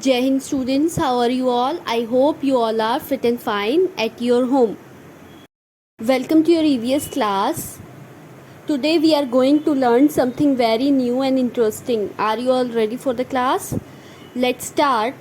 Jai Hind students, how are you all? I hope you all are fit and fine at your home. Welcome to your EVS class. Today we are going to learn something very new and interesting. Are you all ready for the class? Let's start.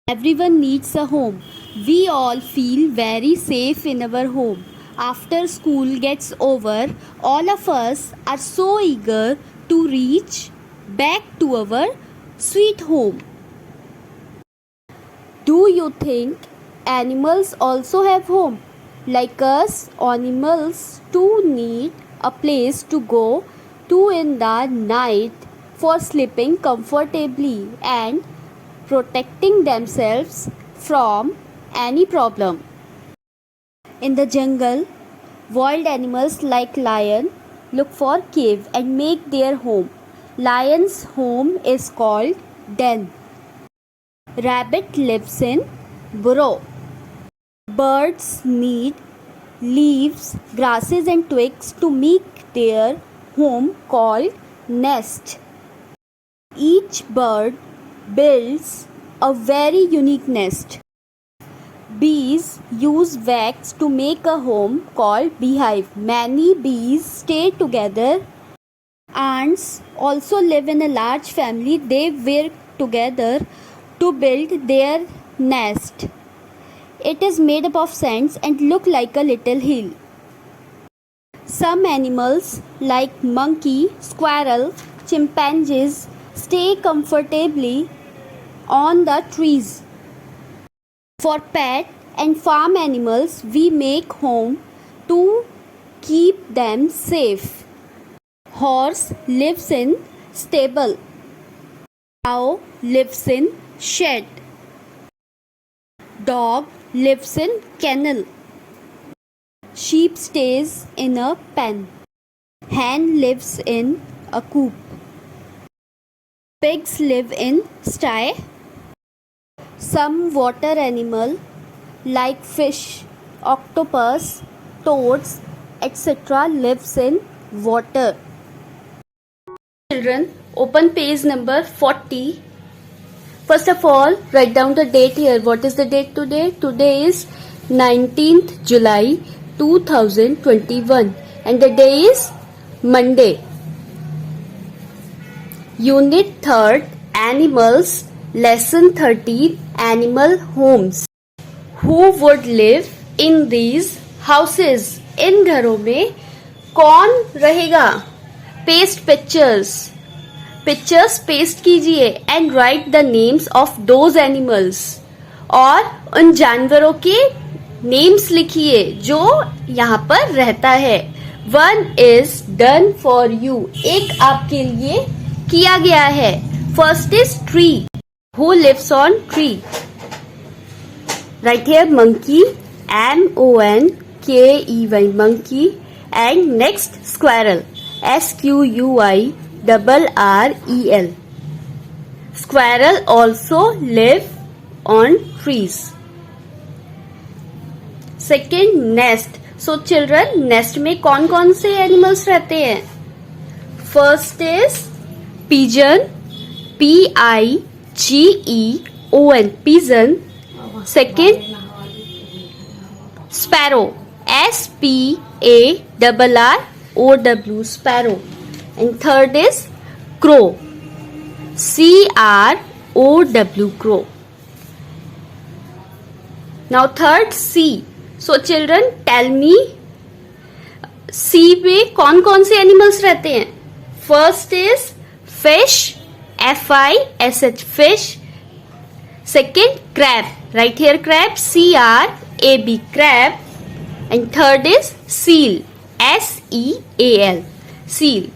Everyone needs a home. We all feel very safe in our home. After school gets over, all of us are so eager to reach back to our sweet home. Do you think animals also have home? Like us, animals too need a place to go to in the night for sleeping comfortably and protecting themselves from any problem. In the jungle, wild animals like lion look for cave and make their home. Lion's home is called den. Rabbit lives in burrow. Birds need leaves, grasses and twigs to make their home called nest. Each bird builds a very unique nest. Bees use wax to make a home called beehive. Many bees stay together. Ants also live in a large family. They work together to build their nest. It is made up of sands and look like a little hill. Some animals like monkey, squirrel, chimpanzees stay comfortably on the trees. For pet and farm animals, we make home to keep them safe. Horse lives in stable. Cow lives in shed. Dog lives in kennel. Sheep stays in a pen. Hen lives in a coop. Pigs live in sty. Some water animal like fish, octopus, toads, etc. lives in water. Children, open page number 40. First of all, write down the date here. What is the date today? Today is 19th July 2021 and the day is Monday. Unit 3rd, Animals, Lesson 13, Animal Homes. Who would live in these houses? इन घरों में कौन रहेगा? Paste pictures paste कीजिए and right the names of those animals. और उन जानवरों के names लिखिए जो यहाँ पर रहता है. 1 इज डन फॉर यू. एक आपके लिए किया गया है. First is tree. Who lives on tree? Right here monkey, MONKEY, monkey. And next squirrel, SQUIRREL. Squirrel also live on trees. Second, nest. So children, nest में कौन कौन से animals रहते हैं? First is pigeon, PIGEON, pigeon. Second, sparrow, SPARROW, sparrow. And third is crow, CROW, crow. Now third, sea. So children, tell me, sea में कौन कौन से animals रहते हैं? First is fish, FISH, fish. Second, crab. Right here, crab, CRAB, crab. And third is seal, SEAL, seal.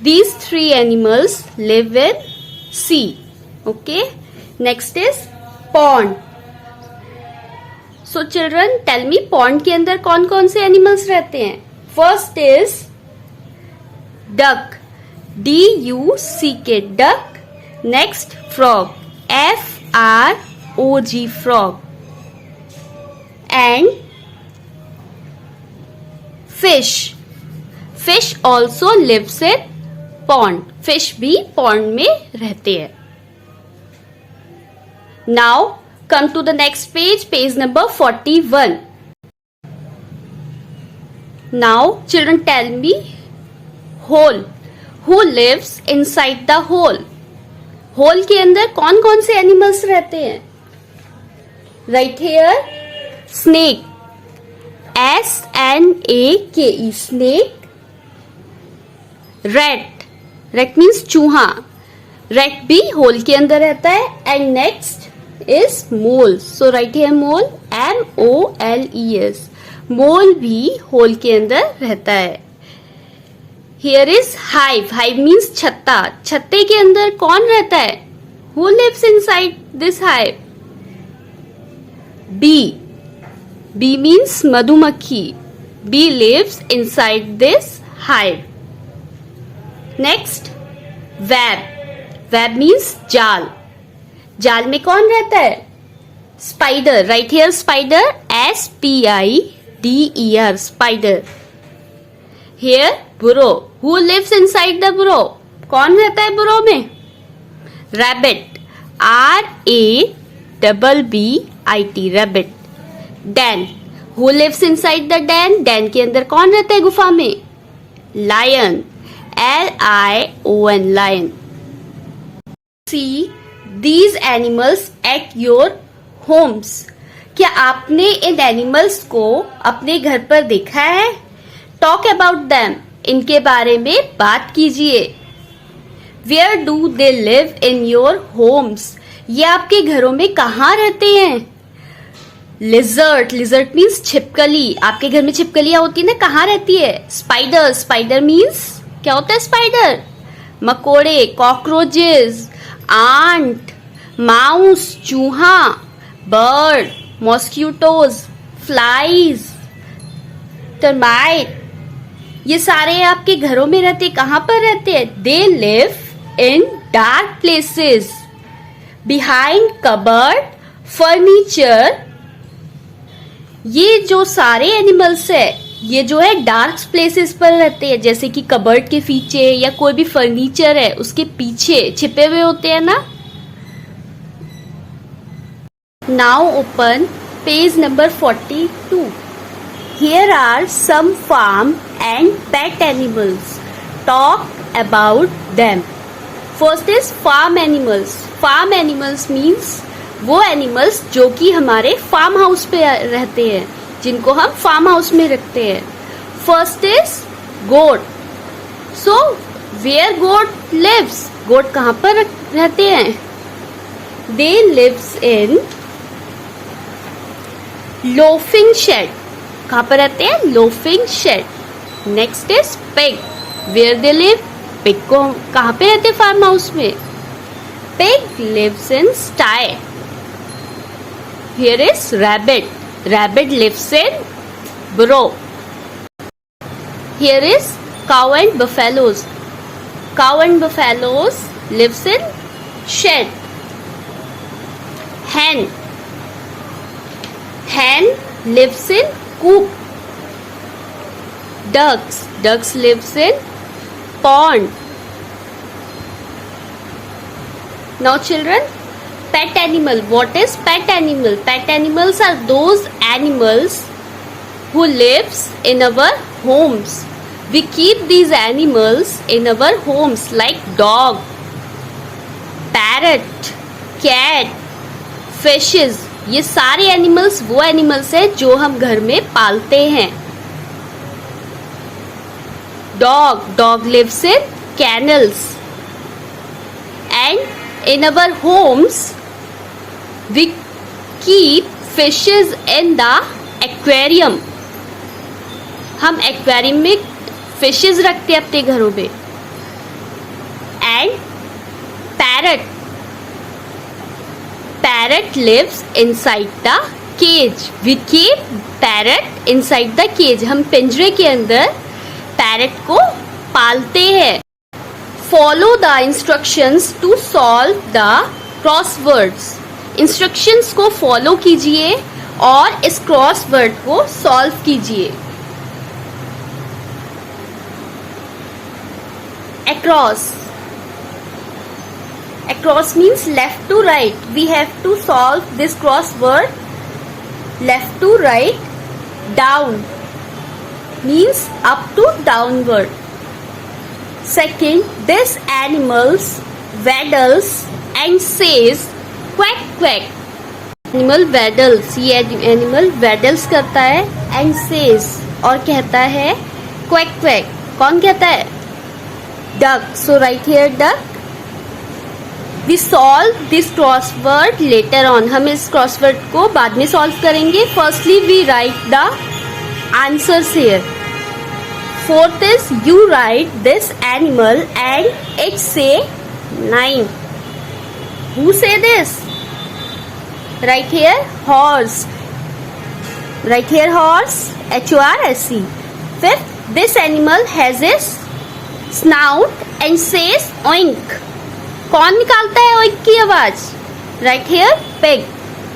These three animals live in sea. Okay. Next is pond. So children, tell me, pond के अंदर कौन कौन से animals रहते हैं? First is duck, DUCK, duck. Next, frog, FROG, frog. And fish. Fish also lives in pond. Fish भी pond में रहते हैं. Now come to the next page, page number 41. Now children, tell me, hole. Who lives inside the hole? Hole के अंदर कौन कौन से animals रहते हैं? Right here, snake, SNAKE, snake. Rat, rat means चूहा, रैट भी होल के अंदर रहता है. And next is mole. So right here mole, MOLES, mole भी होल के अंदर रहता है. Here is hive. Hive means छत्ता. छत्ते के अंदर कौन रहता है? Who lives inside this hive? Bee. Bee means मधुमक्खी. Bee lives inside this hive. Next, web. Web means जाल. जाल में कौन रहता है? Spider. Right here spider, SPIDER, spider. Here burrow. Who lives inside the burrow? कौन रहता है बुरो में? Rabbit, RABBIT, rabbit. Den. Who lives inside the den? Den के अंदर कौन रहता है गुफा में? Lion, LION, lion. See these animals at your homes. क्या आपने इन एनिमल्स को अपने घर पर देखा है? Talk about them. इनके बारे में बात कीजिए. Where do they live in your homes? ये आपके घरों में कहाँ रहते हैं? लिजर्ड. लिजर्ड मीन्स छिपकली. आपके घर में छिपकलियां होती है ना, कहाँ रहती है? स्पाइडर. स्पाइडर मीन्स क्या होता है? स्पाइडर. मकोड़े, कॉकरोचेस, आंट, माउस, चूहा, बर्ड, मॉस्किटोज, फ्लाइज, टर्माइट, ये सारे आपके घरों में रहते. कहां पर रहते हैं? दे लिव इन dark places, behind cupboard, furniture. ये जो सारे एनिमल्स है, ये जो है डार्क प्लेसेस पर रहते हैं, जैसे कि कबर्ड के पीछे या कोई भी फर्नीचर है उसके पीछे छिपे हुए होते हैं ना. Now open page number 42. Here are some farm and pet animals. Talk about them. First is farm animals. Farm animals means वो एनिमल्स जो कि हमारे फार्म हाउस पे रहते हैं, जिनको हम फार्म हाउस में रखते हैं. First is goat. So where goat lives? Goat कहाँ पर रहते हैं? They lives in loafing shed. कहाँ पर रहते हैं? Loafing shed. Next is pig. Where they live? Pig को कहाँ पे रहते हैं? फार्म हाउस में. Pig lives in sty. Here is rabbit. Rabbit lives in burrow. Here is cow and buffaloes. Cow and buffaloes lives in shed. Hen. Hen lives in coop. Ducks. Ducks lives in pond. Now children, pet animal. What is pet animal? Pet animals are those animals who lives in our homes. We keep these animals in our homes like dog, parrot, cat, fishes. ये सारे animals वो animals हैं जो हम घर में पालते हैं. Dog lives in kennels. And in our homes we keep fishes in the aquarium. हम एक्वेरियम में फिशेस रखते हैं अपने घरों में. And parrot lives inside the cage. We keep parrot inside the cage. हम पिंजरे के अंदर पैरट को पालते हैं. Follow the instructions to solve the crosswords. Instructions को फॉलो कीजिए और इस क्रॉसवर्ड को सॉल्व कीजिए. Across. Across means left to right. We have to solve this crossword. Left to right. Down means up to downward. Second, this animals waddles and says quack quack. Animal waddles, ये animal waddles करता है and says और कहता है quack quack. कौन कहता है? Duck. So write here duck. We solve this crossword later on. हम इस crossword को बाद में solve करेंगे. Firstly, we write the answers here. Fourth is you write this animal and it say 9. Who say this? Write here horse. Write here horse. HORSE. Fifth, this animal has a snout and says oink. कौन निकालता है oink की आवाज? Right here pig.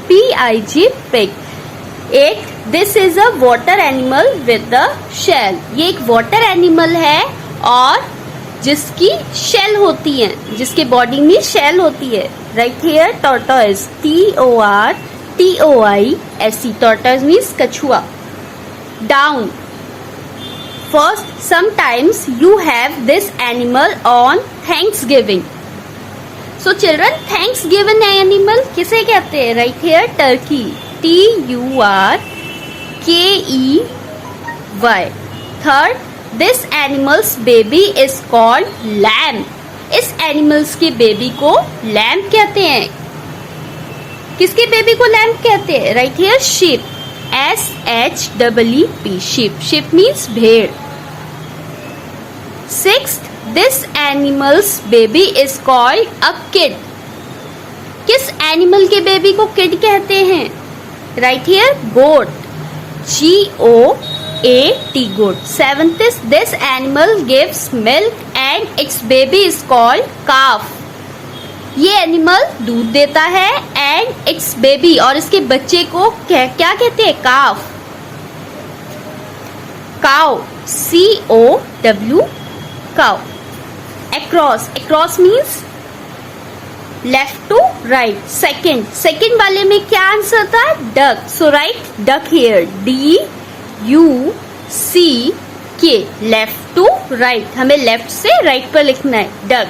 PIG pig. 8. This is a water animal with the shell. ये एक water animal है और जिसकी shell होती है, जिसके body में shell होती है. Right here tortoise. TORTOISE. Tortoise means कछुआ. Down. First, sometimes you have this animal on Thanksgiving. So children, Thanksgiving animal किसे कहते हैं? Right here turkey. TURKEY. Third, this animal's baby is called lamb. इस animals के baby को lamb कहते हैं. किसके baby को lamb कहते हैं? Right here sheep. SHEEP. sheep. Sheep means भेड़. Sixth, this animal's baby is called a kid. किस animal के baby को kid कहते हैं? Right here goat. GOAT. goat. Seventh is this animal gives milk and its baby is called calf. ये animal दूध देता है and its baby और इसके बच्चे को क्या कहते हैं? calf. cow. COW. cow. Across means left to right. Second वाले में क्या आंसर था? duck. So write duck here. DUCK. left to right. हमें left से right पर लिखना है. duck.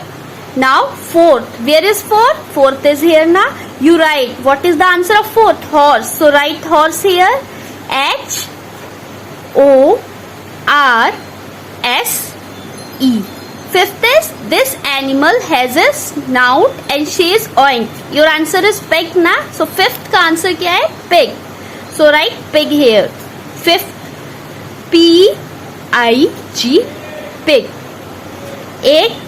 Now fourth. Where is fourth? Fourth is here ना. You write. What is the answer of fourth? Horse. So write horse here. HORSE. Fifth is this animal has a snout and says oink. Your answer is pig ना. So fifth का answer क्या है? pig. So write pig here. Fifth PIG pig. Eighth,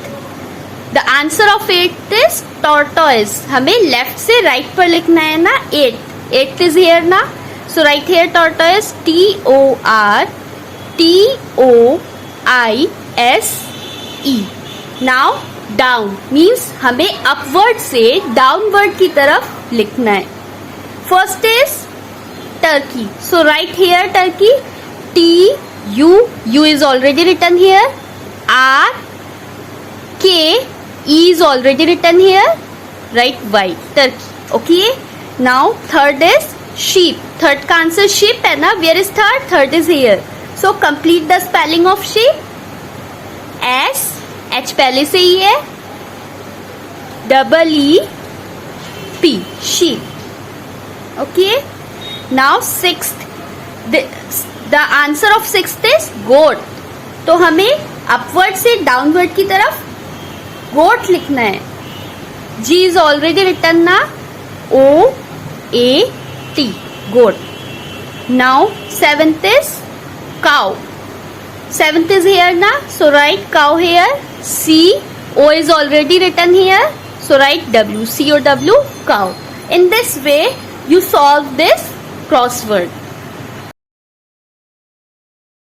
the answer of eighth is tortoise. हमें left से right पर लिखना है ना. Eighth is here ना. So write here tortoise. TORTOISE. Now down means हमें upward से downward की तरफ लिखना है. First is turkey. So write here turkey. TU is already written here. RKE is already written here. Write Y. turkey. Okay. Now third is sheep. Third का answer sheep है ना. Where is third? Third is here. So complete the spelling of sheep. H पहले से ही है. EEP sheep. Okay. Now sixth. The answer of sixth is goat. तो हमें upward से downward की तरफ goat लिखना है. G is already written ना. OAT goat. Now seventh is cow. Seventh is here na. So write cow here. CO is already written here. So write WCOW cow. In this way you solve this crossword.